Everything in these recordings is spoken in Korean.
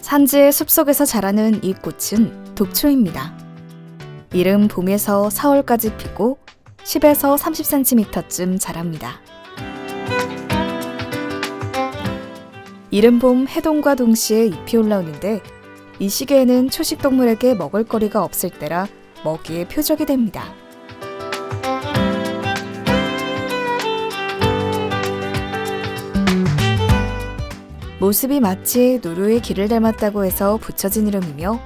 산지의 숲속에서 자라는 이 꽃은 독초입니다. 이른 봄에서 4월까지 피고 10에서 30cm쯤 자랍니다. 이른 봄 해동과 동시에 잎이 올라오는데 이 시기에는 초식동물에게 먹을거리가 없을 때라 먹이의 표적이 됩니다. 모습이 마치 노루의 귀를 닮았다고 해서 붙여진 이름이며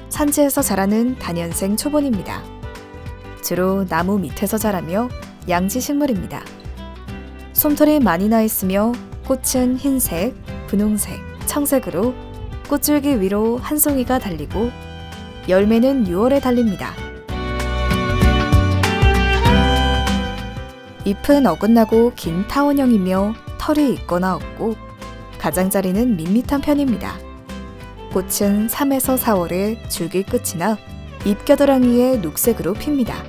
산지에서 자라는 다년생 초본입니다. 주로 나무 밑에서 자라며 양지식물입니다. 솜털이 많이 나 있으며 꽃은 흰색, 분홍색, 청색으로 꽃줄기 위로 한 송이가 달리고 열매는 6월에 달립니다. 잎은 어긋나고 긴 타원형이며 털이 있거나 없고 가장자리는 밋밋한 편입니다. 꽃은 3에서 4월에 줄기 끝이나 잎겨드랑이에 녹색으로 핍니다.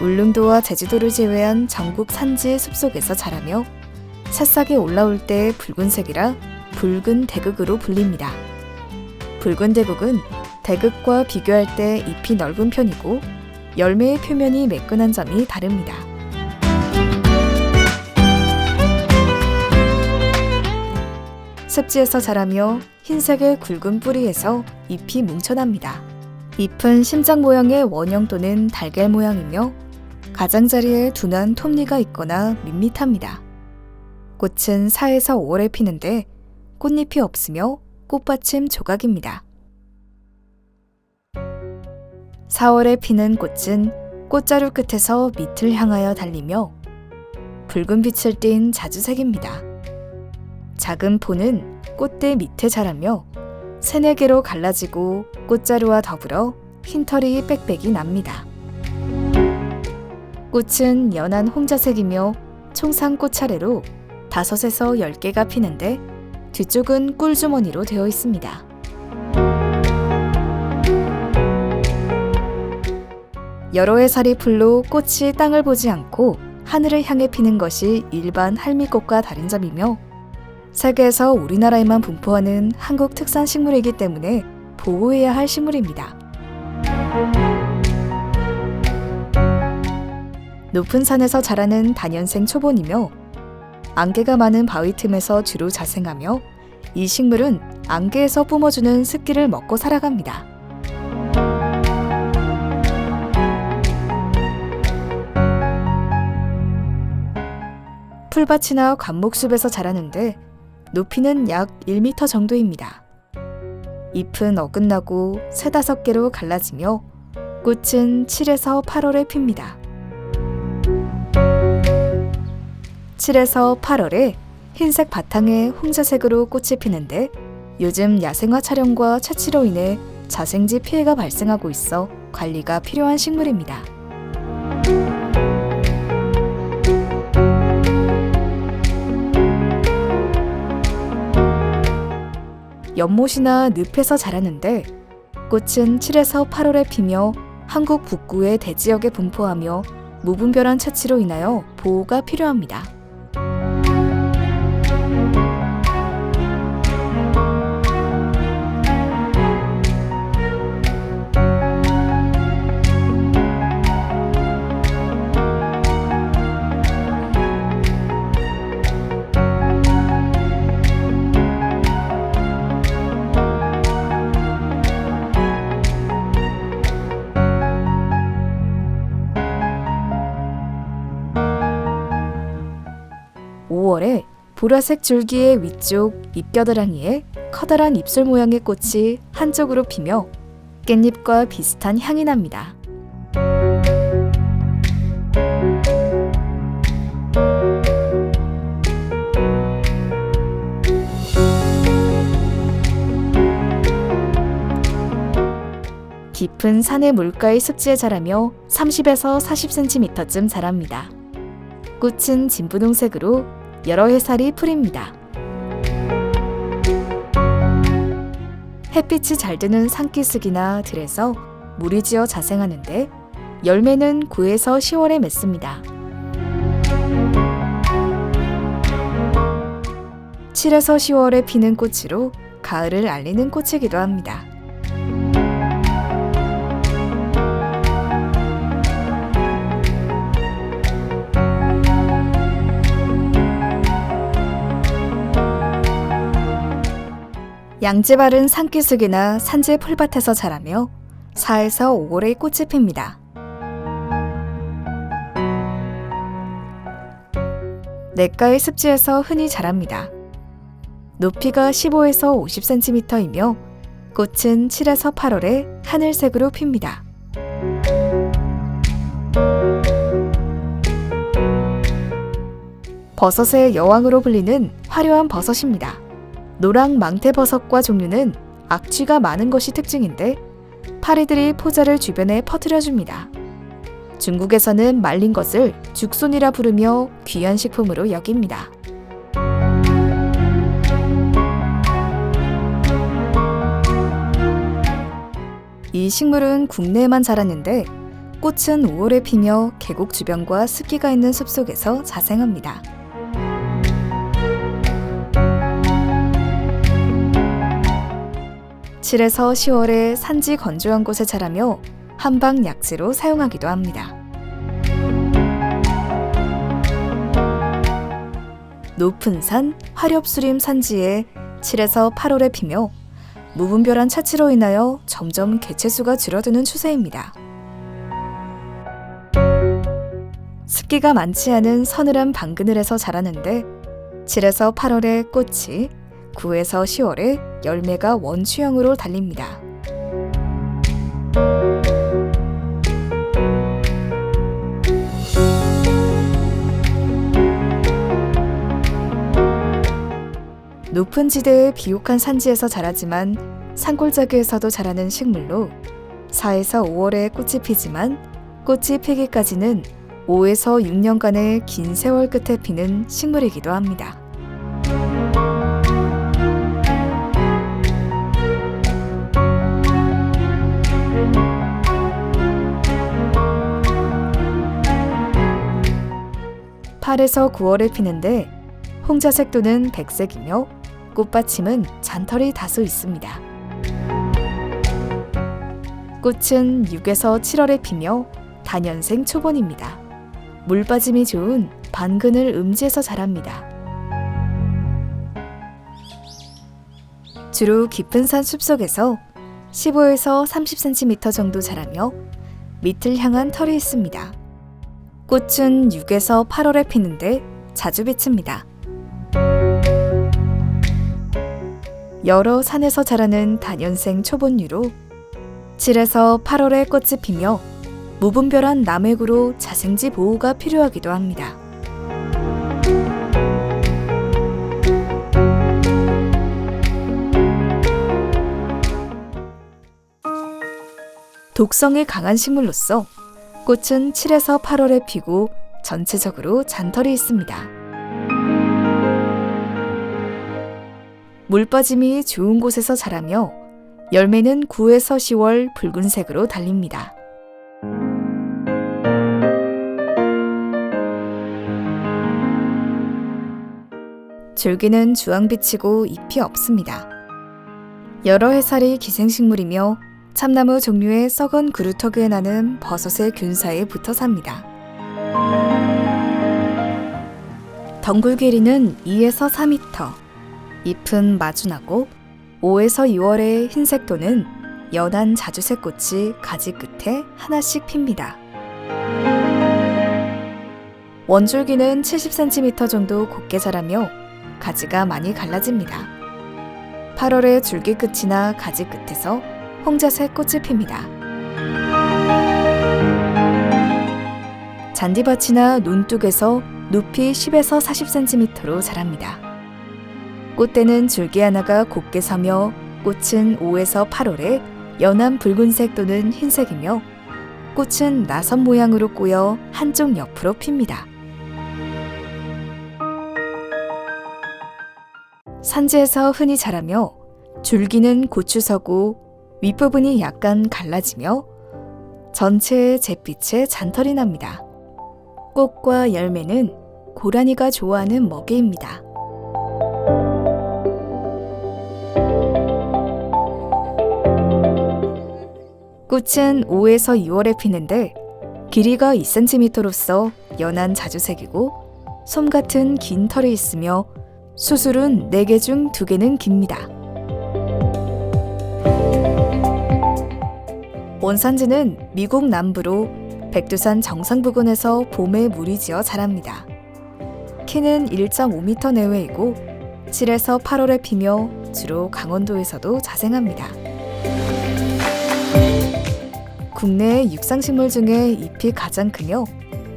울릉도와 제주도를 제외한 전국 산지 숲속에서 자라며 새싹이 올라올 때 붉은색이라 붉은 대극으로 불립니다. 붉은 대극은 대극과 비교할 때 잎이 넓은 편이고 열매의 표면이 매끈한 점이 다릅니다. 습지에서 자라며 흰색의 굵은 뿌리에서 잎이 뭉쳐납니다. 잎은 심장 모양의 원형 또는 달걀 모양이며 가장자리에 둔한 톱니가 있거나 밋밋합니다. 꽃은 4에서 5월에 피는데 꽃잎이 없으며 꽃받침 조각입니다. 4월에 피는 꽃은 꽃자루 끝에서 밑을 향하여 달리며 붉은 빛을 띤 자주색입니다. 작은 포는 꽃대 밑에 자라며 3-4개로 갈라지고 꽃자루와 더불어 흰털이 빽빽이 납니다. 꽃은 연한 홍자색이며 총상 꽃차례로 5에서 10개가 피는데 뒤쪽은 꿀주머니로 되어 있습니다. 여러 해살이 풀로 꽃이 땅을 보지 않고 하늘을 향해 피는 것이 일반 할미꽃과 다른 점이며 세계에서 우리나라에만 분포하는 한국 특산 식물이기 때문에 보호해야 할 식물입니다. 높은 산에서 자라는 다년생 초본이며 안개가 많은 바위 틈에서 주로 자생하며 이 식물은 안개에서 뿜어주는 습기를 먹고 살아갑니다. 풀밭이나 관목숲에서 자라는데 높이는 약 1m 정도입니다. 잎은 어긋나고 3-5개로 갈라지며 꽃은 7에서 8월에 핍니다. 7에서 8월에 흰색 바탕에 홍자색으로 꽃이 피는데 요즘 야생화 촬영과 채취로 인해 자생지 피해가 발생하고 있어 관리가 필요한 식물입니다. 연못이나 늪에서 자라는데 꽃은 7에서 8월에 피며 한국 북부의 대지역에 분포하며 무분별한 채취로 인하여 보호가 필요합니다. 보라색 줄기의 위쪽 잎겨드랑이에 커다란 입술 모양의 꽃이 한쪽으로 피며 깻잎과 비슷한 향이 납니다. 깊은 산의 물가의 습지에 자라며 30에서 40cm쯤 자랍니다. 꽃은 진분홍색으로 여러 해살이 풀입니다. 햇빛이 잘 드는 산기슭이나 들에서 물이 지어 자생하는데 열매는 9에서 10월에 맺습니다. 7에서 10월에 피는 꽃으로 가을을 알리는 꽃이기도 합니다. 양지 바른 산기슭이나 산지 풀밭에서 자라며 4에서 5월에 꽃이 핍니다. 냇가의 습지에서 흔히 자랍니다. 높이가 15에서 50cm이며 꽃은 7에서 8월에 하늘색으로 핍니다. 버섯의 여왕으로 불리는 화려한 버섯입니다. 노랑 망태버섯과 종류는 악취가 많은 것이 특징인데 파리들이 포자를 주변에 퍼뜨려줍니다. 중국에서는 말린 것을 죽순이라 부르며 귀한 식품으로 여깁니다. 이 식물은 국내에만 자랐는데 꽃은 5월에 피며 계곡 주변과 습기가 있는 숲속에서 자생합니다. (7에서 10월에) 산지 건조한 곳에 자라며 한방 약재로 사용하기도 합니다. 높은 산 화렵수림 산지에 7에서 8월에 피며 무분별한 차치로 인하여 점점 개체수가 줄어드는 추세입니다. 습기가 많지 않은 서늘한 방그늘에서 자라는데 7에서 8월에 꽃이, 9에서 10월에 열매가 원추형으로 달립니다. 높은 지대의 비옥한 산지에서 자라지만 산골짜기에서도 자라는 식물로 4에서 5월에 꽃이 피지만 꽃이 피기까지는 5에서 6년간의 긴 세월 끝에 피는 식물이기도 합니다. (8에서 9월에) 피는데 홍자색 또는 백색이며 꽃받침은 잔털이 다소 있습니다. 꽃은 6에서 7월에 피며 단연생 초본입니다. 물빠짐이 좋은 반그늘 음지에서 자랍니다. 주로 깊은 산 숲속에서 15에서 30cm 정도 자라며 밑을 향한 털이 있습니다. 꽃은 6에서 8월에 피는데 자주 비칩니다. 여러 산에서 자라는 단연생 초본류로 7에서 8월에 꽃이 피며 무분별한 남획으로 자생지 보호가 필요하기도 합니다. 독성이 강한 식물로서 꽃은 7에서 8월에 피고 전체적으로 잔털이 있습니다. 물빠짐이 좋은 곳에서 자라며 열매는 9에서 10월 붉은색으로 달립니다. 줄기는 주황빛이고 잎이 없습니다. 여러 해살이 기생식물이며 참나무 종류의 썩은 그루터기에 나는 버섯의 균 사이에 붙어 삽니다. 덩굴 길이는 2에서 4m, 잎은 마주나고 5에서 6월에 흰색 또는 연한 자주색 꽃이 가지 끝에 하나씩 핍니다. 원줄기는 70cm 정도 곱게 자라며 가지가 많이 갈라집니다. 8월에 줄기 끝이나 가지 끝에서 홍자색 꽃이 핍니다. 잔디밭이나 논둑에서 높이 10에서 40cm로 자랍니다. 꽃대는 줄기 하나가 곱게 서며 꽃은 5에서 8월에 연한 붉은색 또는 흰색이며 꽃은 나선 모양으로 꼬여 한쪽 옆으로 핍니다. 산지에서 흔히 자라며 줄기는 고추서고 윗부분이 약간 갈라지며 전체의 잿빛에 잔털이 납니다. 꽃과 열매는 고라니가 좋아하는 먹이입니다. 꽃은 5에서 6월에 피는데 길이가 2cm로서 연한 자주색이고 솜 같은 긴 털이 있으며 수술은 4개 중 2개는 깁니다. 원산지는 미국 남부로 백두산 정상 부근에서 봄에 물이 지어 자랍니다. 키는 1.5m 내외이고 7에서 8월에 피며 주로 강원도에서도 자생합니다. 국내의 육상식물 중에 잎이 가장 크며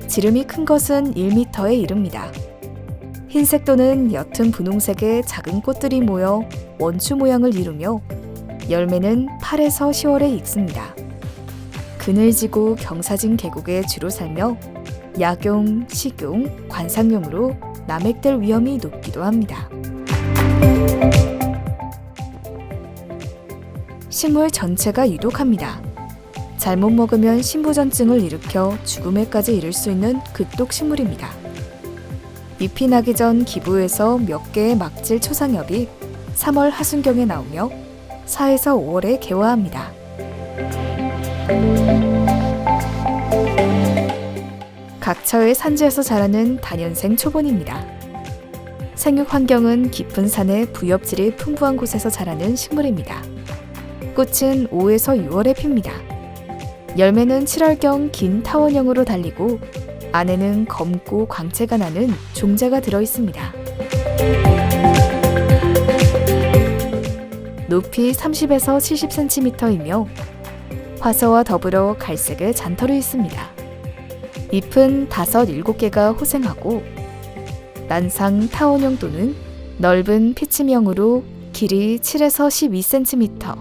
지름이 큰 것은 1m에 이릅니다. 흰색 또는 옅은 분홍색의 작은 꽃들이 모여 원추 모양을 이루며 열매는 8에서 10월에 익습니다. 그늘지고 경사진 계곡에 주로 살며 약용, 식용, 관상용으로 남획될 위험이 높기도 합니다. 식물 전체가 유독합니다. 잘못 먹으면 신부전증을 일으켜 죽음에까지 이를 수 있는 극독 식물입니다. 잎이 나기 전 기부에서 몇 개의 막질 초상엽이 3월 하순경에 나오며 4에서 5월에 개화합니다. 각처의 산지에서 자라는 다년생 초본입니다. 생육 환경은 깊은 산에 부엽질이 풍부한 곳에서 자라는 식물입니다. 꽃은 5에서 6월에 핍니다. 열매는 7월경 긴 타원형으로 달리고 안에는 검고 광채가 나는 종자가 들어있습니다. 높이 30에서 70cm이며 화서와 더불어 갈색의 잔털이 있습니다. 잎은 5, 7개가 호생하고 난상 타원형 또는 넓은 피치명으로 길이 7에서 12cm,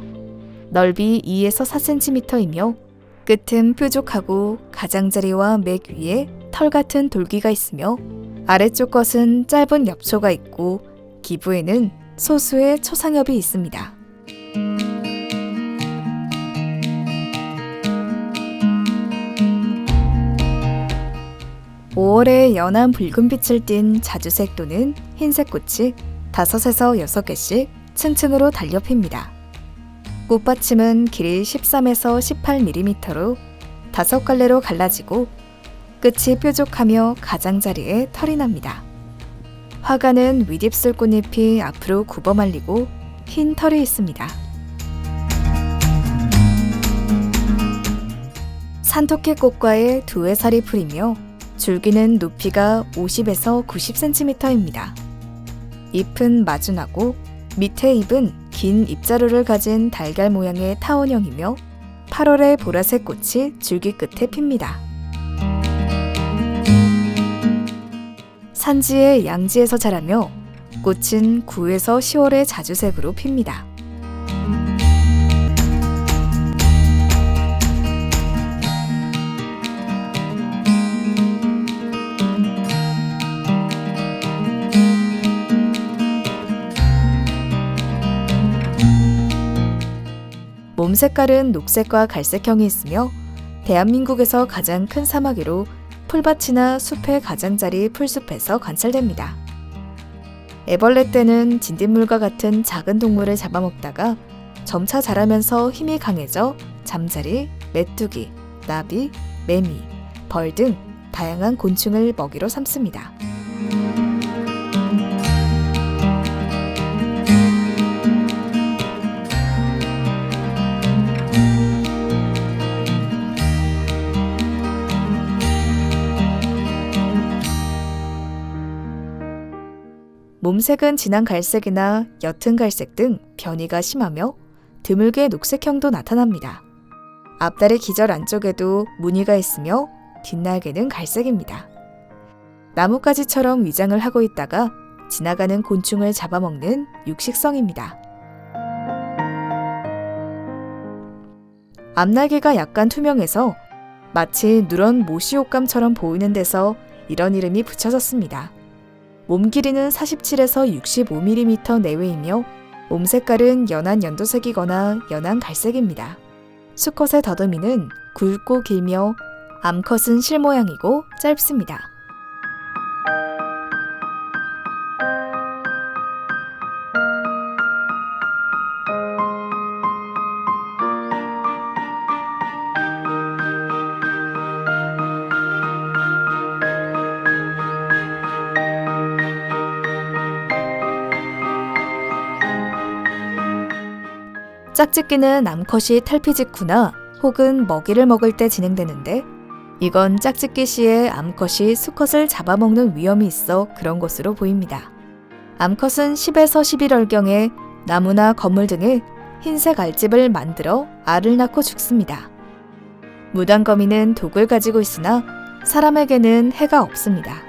넓이 2에서 4cm이며 끝은 뾰족하고 가장자리와 맥 위에 털 같은 돌기가 있으며 아래쪽 것은 짧은 엽초가 있고 기부에는 소수의 초상엽이 있습니다. (5월에) 연한 붉은빛을 띤 자주색 또는 흰색 꽃이 5에서 6개씩 층층으로 달려 핍니다. 꽃받침은 길이 13에서 18mm로 5갈래로 갈라지고 끝이 뾰족하며 가장자리에 털이 납니다. 화가는 윗입술 꽃잎이 앞으로 굽어 말리고 흰 털이 있습니다. 산토끼꽃과의 두 해살이 풀이며 줄기는 높이가 50에서 90cm입니다. 잎은 마주나고 밑에 잎은 긴 잎자루를 가진 달걀 모양의 타원형이며 8월에 보라색 꽃이 줄기 끝에 핍니다. 산지의 양지에서 자라며 꽃은 9에서 10월에 자주색으로 핍니다. 몸 색깔은 녹색과 갈색형이 있으며 대한민국에서 가장 큰 사마귀로 풀밭이나 숲의 가장자리 풀숲에서 관찰됩니다. 애벌레 떼는 진딧물과 같은 작은 동물을 잡아먹다가 점차 자라면서 힘이 강해져 잠자리, 메뚜기, 나비, 매미, 벌 등 다양한 곤충을 먹이로 삼습니다. 몸색은 진한 갈색이나 옅은 갈색 등 변이가 심하며 드물게 녹색형도 나타납니다. 앞다리 기절 안쪽에도 무늬가 있으며 뒷날개는 갈색입니다. 나뭇가지처럼 위장을 하고 있다가 지나가는 곤충을 잡아먹는 육식성입니다. 앞날개가 약간 투명해서 마치 누런 모시옷감처럼 보이는 데서 이런 이름이 붙여졌습니다. 몸 길이는 47에서 65mm 내외이며 몸 색깔은 연한 연두색이거나 연한 갈색입니다. 수컷의 더듬이는 굵고 길며 암컷은 실 모양이고 짧습니다. 짝짓기는 암컷이 탈피 직후나 혹은 먹이를 먹을 때 진행되는데 이건 짝짓기 시에 암컷이 수컷을 잡아먹는 위험이 있어 그런 것으로 보입니다. 암컷은 10에서 11월경에 나무나 건물 등에 흰색 알집을 만들어 알을 낳고 죽습니다. 무단거미는 독을 가지고 있으나 사람에게는 해가 없습니다.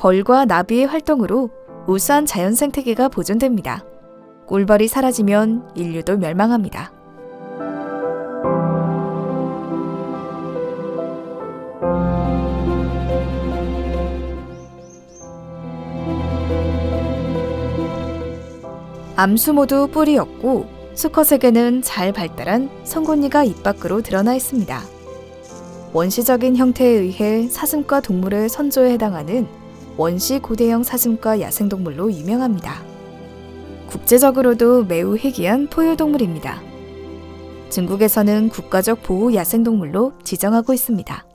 벌과 나비의 활동으로 우수한 자연 생태계가 보존됩니다. 꿀벌이 사라지면 인류도 멸망합니다. 암수 모두 뿔이 없고 수컷에게는 잘 발달한 성곤니가 입 밖으로 드러나 있습니다. 원시적인 형태에 의해 사슴과 동물의 선조에 해당하는 원시 고대형 사슴과 야생동물로 유명합니다. 국제적으로도 매우 희귀한 포유동물입니다. 중국에서는 국가적 보호 야생동물로 지정하고 있습니다.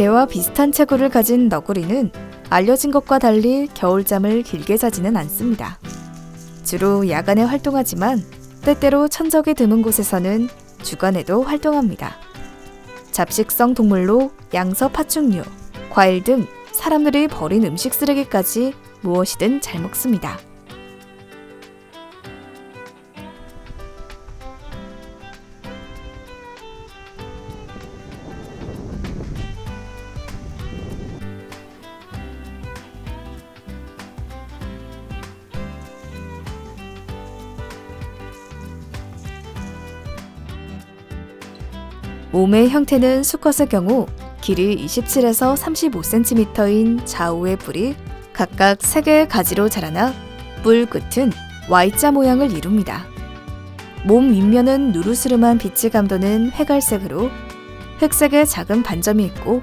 개와 비슷한 체구를 가진 너구리는 알려진 것과 달리 겨울잠을 길게 자지는 않습니다. 주로 야간에 활동하지만 때때로 천적이 드문 곳에서는 주간에도 활동합니다. 잡식성 동물로 양서 파충류, 과일 등 사람들이 버린 음식 쓰레기까지 무엇이든 잘 먹습니다. 몸의 형태는 수컷의 경우 길이 27에서 35cm인 좌우의 뿔이 각각 3개의 가지로 자라나 뿔 끝은 Y자 모양을 이룹니다. 몸 윗면은 누르스름한 빛이 감도는 회갈색으로 흑색의 작은 반점이 있고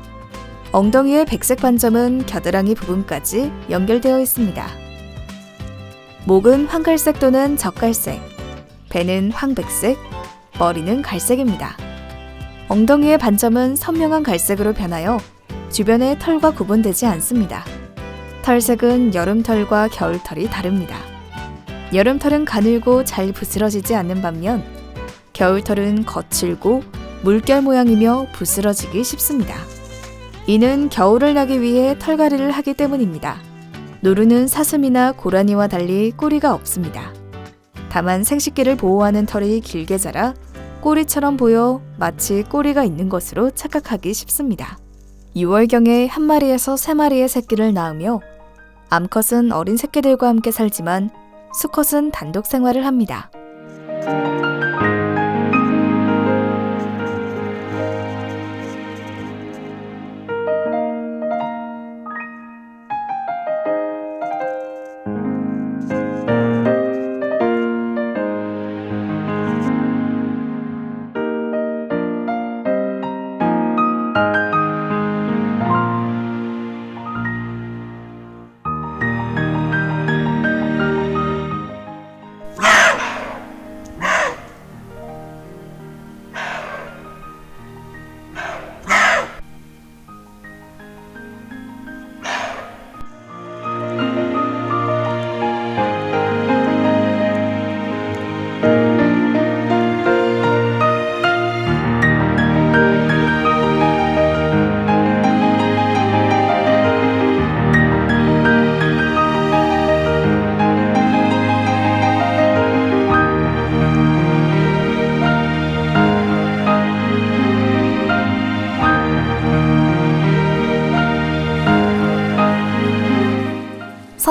엉덩이의 백색 반점은 겨드랑이 부분까지 연결되어 있습니다. 목은 황갈색 또는 젓갈색, 배는 황백색, 머리는 갈색입니다. 엉덩이의 반점은 선명한 갈색으로 변하여 주변의 털과 구분되지 않습니다. 털색은 여름털과 겨울털이 다릅니다. 여름털은 가늘고 잘 부스러지지 않는 반면 겨울털은 거칠고 물결 모양이며 부스러지기 쉽습니다. 이는 겨울을 나기 위해 털갈이를 하기 때문입니다. 노루는 사슴이나 고라니와 달리 꼬리가 없습니다. 다만 생식기를 보호하는 털이 길게 자라 꼬리처럼 보여 마치 꼬리가 있는 것으로 착각하기 쉽습니다. 6월경에 1마리에서 3마리의 새끼를 낳으며 암컷은 어린 새끼들과 함께 살지만 수컷은 단독 생활을 합니다.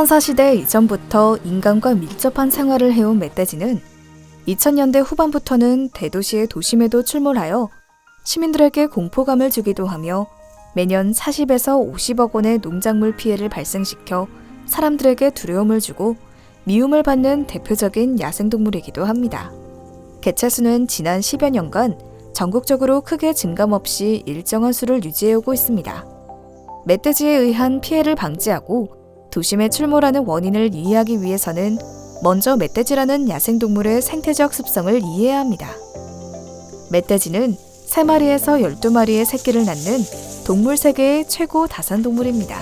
초사시대 이전부터 인간과 밀접한 생활을 해온 멧돼지는 2000년대 후반부터는 대도시의 도심에도 출몰하여 시민들에게 공포감을 주기도 하며 매년 40에서 50억 원의 농작물 피해를 발생시켜 사람들에게 두려움을 주고 미움을 받는 대표적인 야생동물이기도 합니다. 개체수는 지난 10여 년간 전국적으로 크게 증감 없이 일정한 수를 유지해오고 있습니다. 멧돼지에 의한 피해를 방지하고 도심에 출몰하는 원인을 이해하기 위해서는 먼저 멧돼지라는 야생동물의 생태적 습성을 이해해야 합니다. 멧돼지는 3마리에서 12마리의 새끼를 낳는 동물 세계의 최고 다산동물입니다.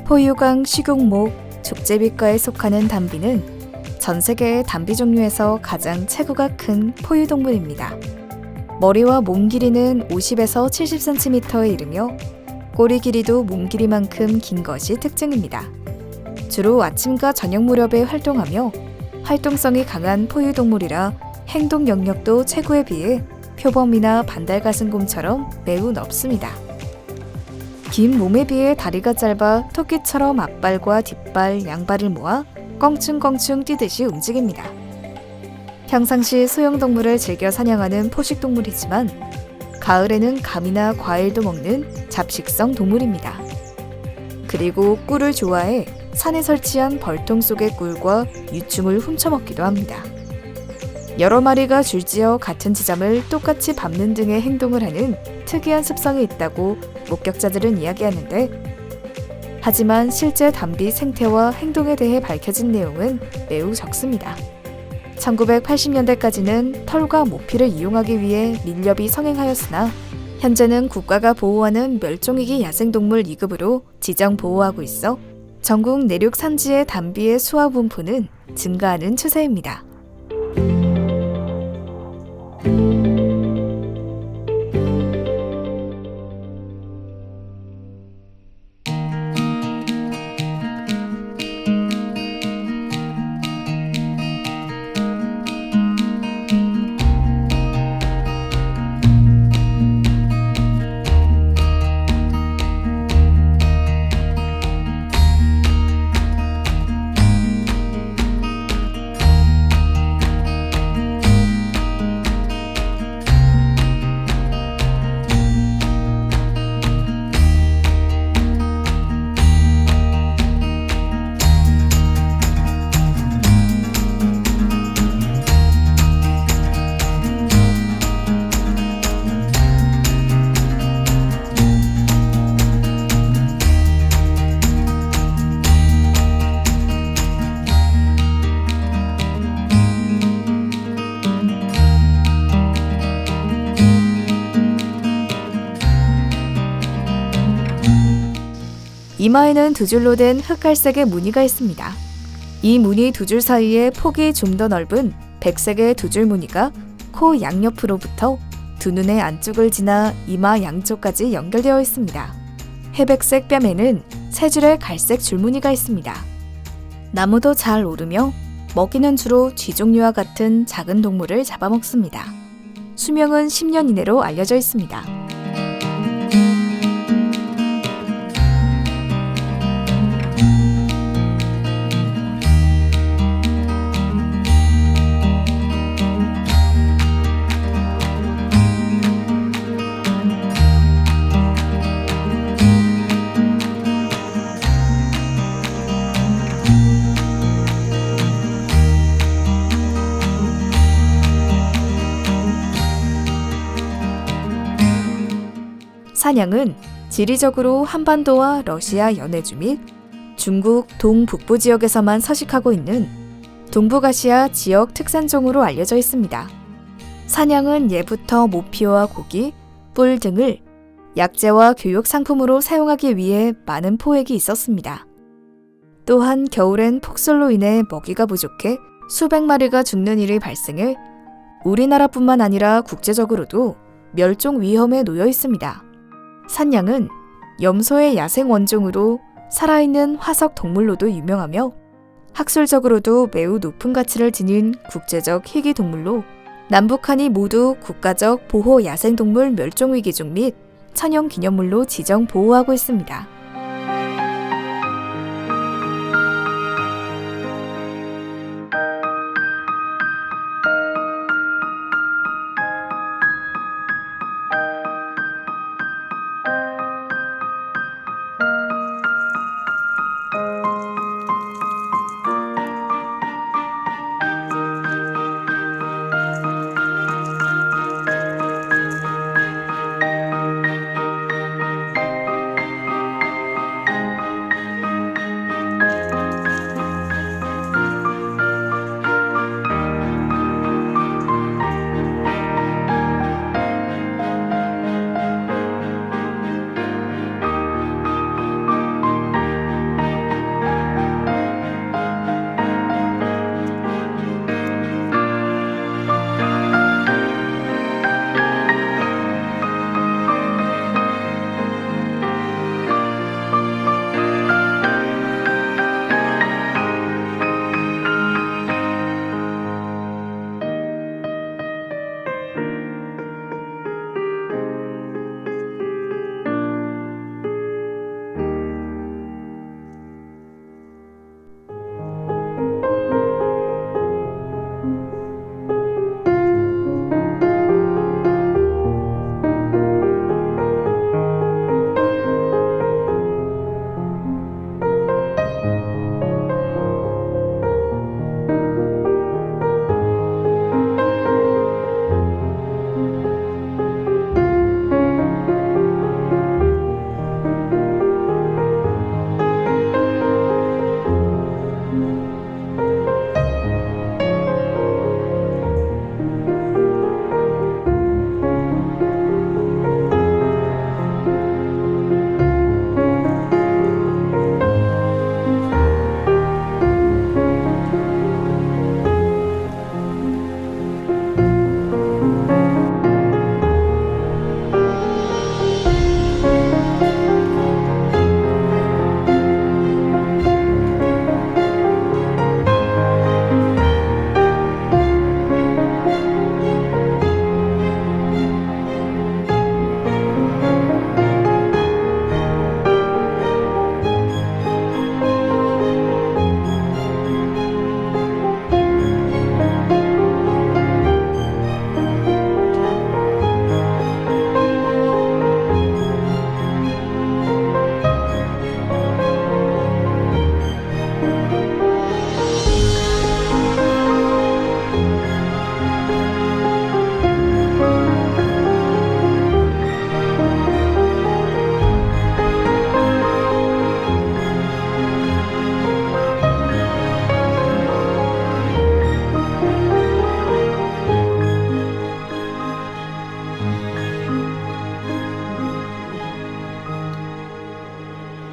포유강 식용목 족제비과에 속하는 담비는 전 세계의 담비 종류에서 가장 체구가 큰 포유동물입니다. 머리와 몸 길이는 50에서 70cm에 이르며 꼬리 길이도 몸 길이만큼 긴 것이 특징입니다. 주로 아침과 저녁 무렵에 활동하며 활동성이 강한 포유동물이라 행동 영역도 체구에 비해 표범이나 반달가슴곰처럼 매우 넓습니다. 긴 몸에 비해 다리가 짧아 토끼처럼 앞발과 뒷발, 양발을 모아 껑충껑충 뛰듯이 움직입니다. 평상시 소형동물을 즐겨 사냥하는 포식동물이지만 가을에는 감이나 과일도 먹는 잡식성 동물입니다. 그리고 꿀을 좋아해 산에 설치한 벌통 속의 꿀과 유충을 훔쳐먹기도 합니다. 여러 마리가 줄지어 같은 지점을 똑같이 밟는 등의 행동을 하는 특이한 습성이 있다고 목격자들은 이야기하는데, 하지만 실제 담비 생태와 행동에 대해 밝혀진 내용은 매우 적습니다. 1980년대까지는 털과 모피를 이용하기 위해 밀렵이 성행하였으나 현재는 국가가 보호하는 멸종위기 야생동물 2급으로 지정 보호하고 있어 전국 내륙 산지의 담비의 수와 분포는 증가하는 추세입니다. 이마에는 두 줄로 된 흑갈색의 무늬가 있습니다. 이 무늬 두 줄 사이에 폭이 좀 더 넓은 백색의 두 줄 무늬가 코 양옆으로부터 두 눈의 안쪽을 지나 이마 양쪽까지 연결되어 있습니다. 회백색 뺨에는 세 줄의 갈색 줄무늬가 있습니다. 나무도 잘 오르며 먹이는 주로 쥐종류와 같은 작은 동물을 잡아먹습니다. 수명은 10년 이내로 알려져 있습니다. 사냥은 지리적으로 한반도와 러시아 연해주 및 중국 동북부 지역에서만 서식하고 있는 동북아시아 지역 특산종으로 알려져 있습니다. 사냥은 예부터 모피와 고기, 뿔 등을 약재와 교육 상품으로 사용하기 위해 많은 포획이 있었습니다. 또한 겨울엔 폭설로 인해 먹이가 부족해 수백 마리가 죽는 일이 발생해 우리나라뿐만 아니라 국제적으로도 멸종 위험에 놓여 있습니다. 산양은 염소의 야생 원종으로 살아있는 화석 동물로도 유명하며 학술적으로도 매우 높은 가치를 지닌 국제적 희귀 동물로 남북한이 모두 국가적 보호 야생동물 멸종위기 중 및 천연기념물로 지정 보호하고 있습니다.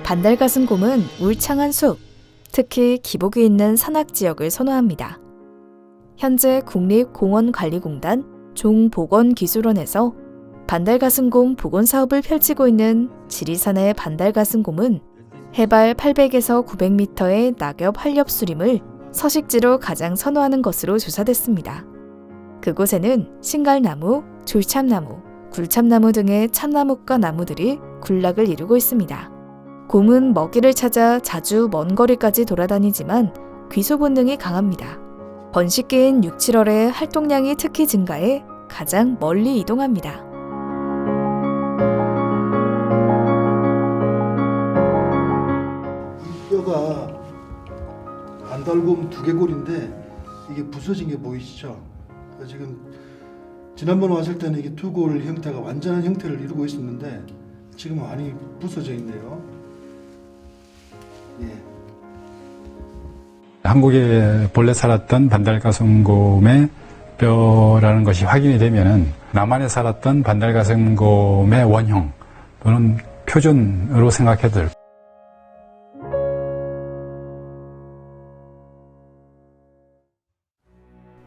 반달가슴곰은 울창한 숲, 특히 기복이 있는 산악지역을 선호합니다. 현재 국립공원관리공단 종보건기술원에서 반달가슴곰 복원사업을 펼치고 있는 지리산의 반달가슴곰은 해발 800에서 900m의 낙엽 한렵수림을 서식지로 가장 선호하는 것으로 조사됐습니다. 그곳에는 신갈나무, 졸참나무, 굴참나무 등의 참나무과 나무들이 군락을 이루고 있습니다. 곰은 먹이를 찾아 자주 먼 거리까지 돌아다니지만 귀소 본능이 강합니다. 번식기인 6, 7월에 활동량이 특히 증가해 가장 멀리 이동합니다. 이 뼈가 반달곰 두개골인데 이게 부서진 게 보이시죠? 지금 지난번 왔을 때는 이게 두골 형태가 완전한 형태를 이루고 있었는데 지금 많이 부서져 있네요. 예. 한국에 본래 살았던 반달가슴곰의 뼈라는 것이 확인이 되면은 남한에 살았던 반달가슴곰의 원형 또는 표준으로 생각해도 될 겁니다.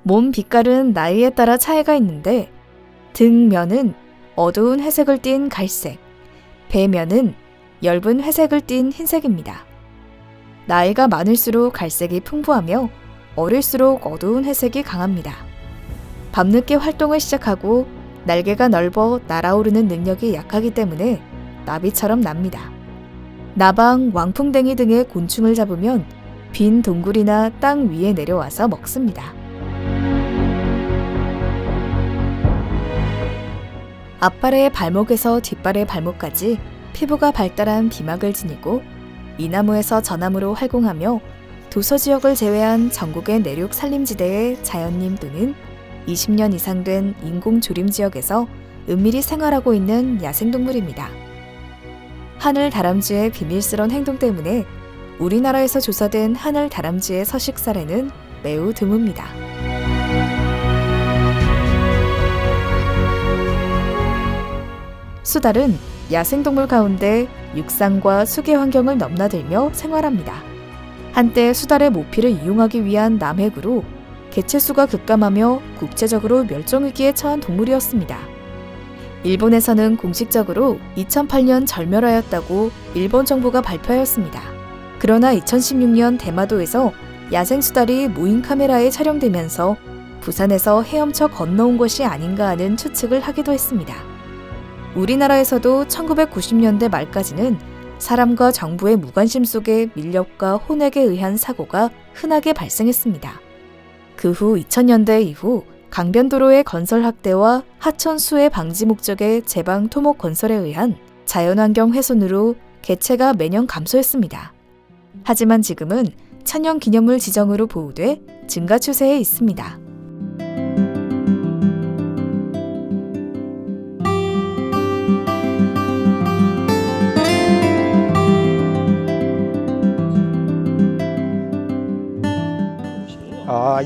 몸 빛깔은 나이에 따라 차이가 있는데 등면은 어두운 회색을 띤 갈색, 배면은 엷은 회색을 띤 흰색입니다. 나이가 많을수록 갈색이 풍부하며 어릴수록 어두운 회색이 강합니다. 밤늦게 활동을 시작하고 날개가 넓어 날아오르는 능력이 약하기 때문에 나비처럼 납니다. 나방, 왕풍뎅이 등의 곤충을 잡으면 빈 동굴이나 땅 위에 내려와서 먹습니다. 앞발의 발목에서 뒷발의 발목까지 피부가 발달한 비막을 지니고 이나무에서 저나무로 활공하며 도서 지역을 제외한 전국의 내륙 산림지대의 자연림 또는 20년 이상 된 인공 조림 지역에서 은밀히 생활하고 있는 야생동물입니다. 하늘 다람쥐의 비밀스러운 행동 때문에 우리나라에서 조사된 하늘 다람쥐의 서식 사례는 매우 드뭅니다. 수달은 야생동물 가운데 육상과 수계 환경을 넘나들며 생활합니다. 한때 수달의 모피를 이용하기 위한 남획으로 개체수가 급감하며 국제적으로 멸종위기에 처한 동물이었습니다. 일본에서는 공식적으로 2008년 절멸하였다고 일본 정부가 발표하였습니다. 그러나 2016년 대마도에서 야생수달이 무인 카메라에 촬영되면서 부산에서 헤엄쳐 건너온 것이 아닌가 하는 추측을 하기도 했습니다. 우리나라에서도 1990년대 말까지는 사람과 정부의 무관심 속에 밀렵과 혼액에 의한 사고가 흔하게 발생했습니다. 그 후 2000년대 이후 강변도로의 건설 확대와 하천 수해 방지 목적의 제방 토목 건설에 의한 자연환경 훼손으로 개체가 매년 감소했습니다. 하지만 지금은 천연기념물 지정으로 보호돼 증가 추세에 있습니다.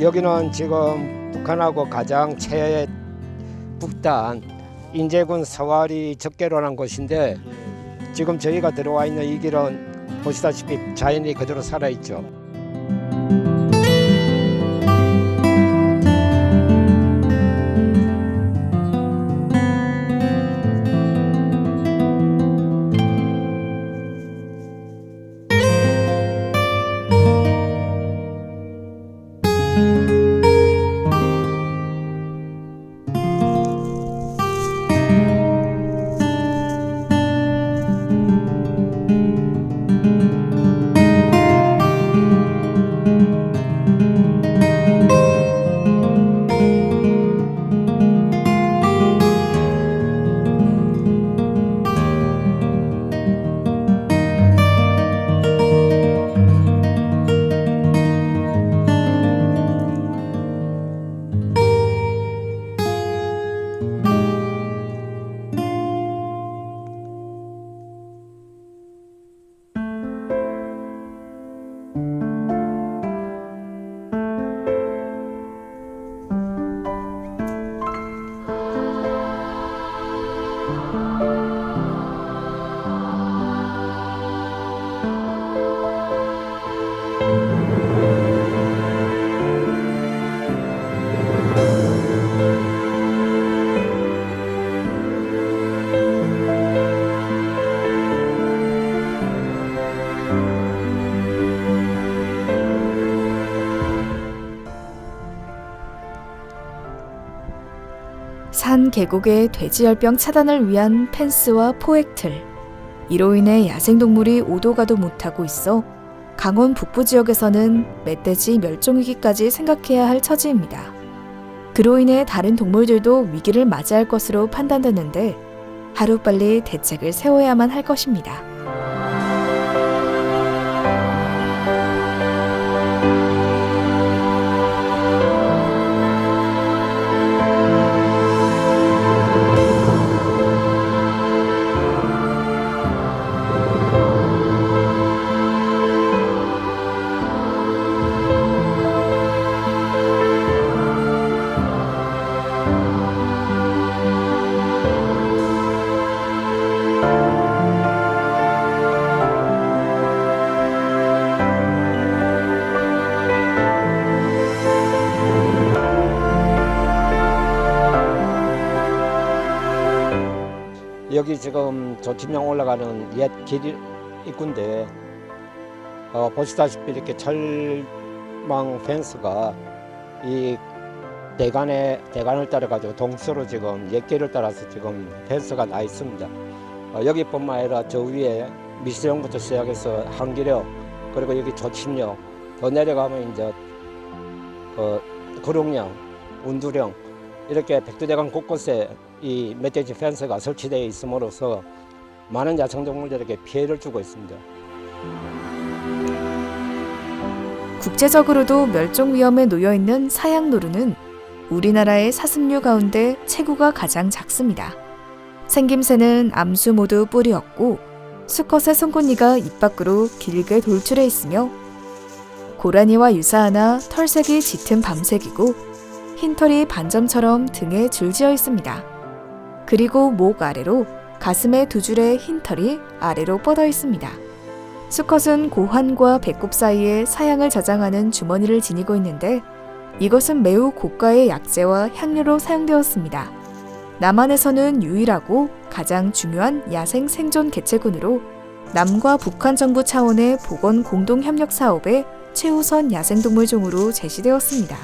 여기는 지금 북한하고 가장 최북단 인제군 서와리 적계로라는 곳인데 지금 저희가 들어와 있는 이 길은 보시다시피 자연이 그대로 살아있죠. 산 계곡의 돼지열병 차단을 위한 펜스와 포획틀, 이로 인해 야생동물이 오도 가도 못하고 있어 강원 북부 지역에서는 멧돼지 멸종위기까지 생각해야 할 처지입니다. 그로 인해 다른 동물들도 위기를 맞이할 것으로 판단되는데 하루빨리 대책을 세워야만 할 것입니다. 여기 지금 조팀령 올라가는 옛 길 입구인데 보시다시피 이렇게 철망 펜스가 이 대관을 따라 가지고 동서로 지금 옛 길을 따라서 지금 펜스가 나 있습니다. 여기뿐만 아니라 저 위에 미수령부터 시작해서 한기령 그리고 여기 조침령 더 내려가면 이제 거룡령, 운두령 이렇게 백두대간 곳곳에 이 멧돼지 펜스가 설치되어 있음으로써 많은 야생동물들에게 피해를 주고 있습니다. 국제적으로도 멸종 위험에 놓여 있는 사양노루는 우리나라의 사슴류 가운데 체구가 가장 작습니다. 생김새는 암수 모두 뿔이 없고 수컷의 송곳니가 입 밖으로 길게 돌출해 있으며 고라니와 유사하나 털색이 짙은 밤색이고 흰털이 반점처럼 등에 줄지어 있습니다. 그리고 목 아래로 가슴에 두 줄의 흰털이 아래로 뻗어 있습니다. 수컷은 고환과 배꼽 사이에 사양을 저장하는 주머니를 지니고 있는데 이것은 매우 고가의 약재와 향료로 사용되었습니다. 남한에서는 유일하고 가장 중요한 야생 생존 개체군으로 남과 북한 정부 차원의 보건 공동 협력 사업의 최우선 야생동물종으로 제시되었습니다.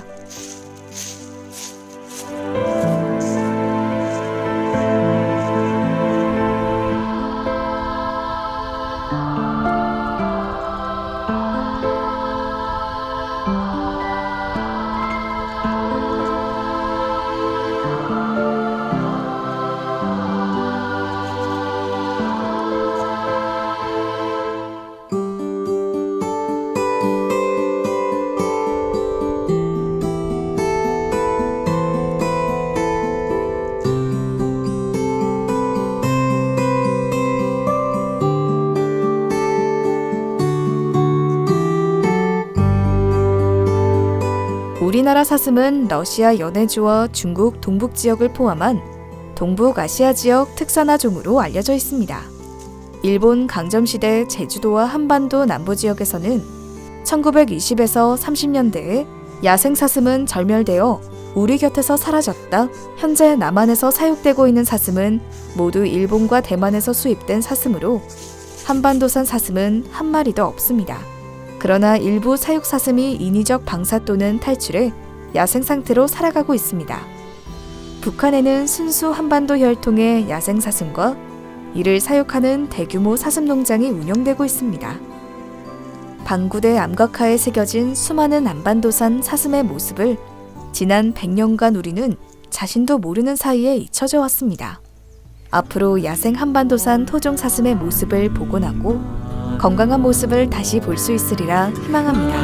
우리나라 사슴은 러시아 연해주와 중국 동북 지역을 포함한 동북아시아 지역 특산화종으로 알려져 있습니다. 일본 강점시대 제주도와 한반도 남부 지역에서는 1920에서 30년대에 야생사슴은 절멸되어 우리 곁에서 사라졌다. 현재 남한에서 사육되고 있는 사슴은 모두 일본과 대만에서 수입된 사슴으로 한반도산 사슴은 한 마리도 없습니다. 그러나 일부 사육 사슴이 인위적 방사 또는 탈출해 야생 상태로 살아가고 있습니다. 북한에는 순수 한반도 혈통의 야생 사슴과 이를 사육하는 대규모 사슴 농장이 운영되고 있습니다. 방구대 암각화에 새겨진 수많은 한반도산 사슴의 모습을 지난 100년간 우리는 자신도 모르는 사이에 잊혀져 왔습니다. 앞으로 야생 한반도산 토종 사슴의 모습을 복원하고 건강한 모습을 다시 볼 수 있으리라 희망합니다.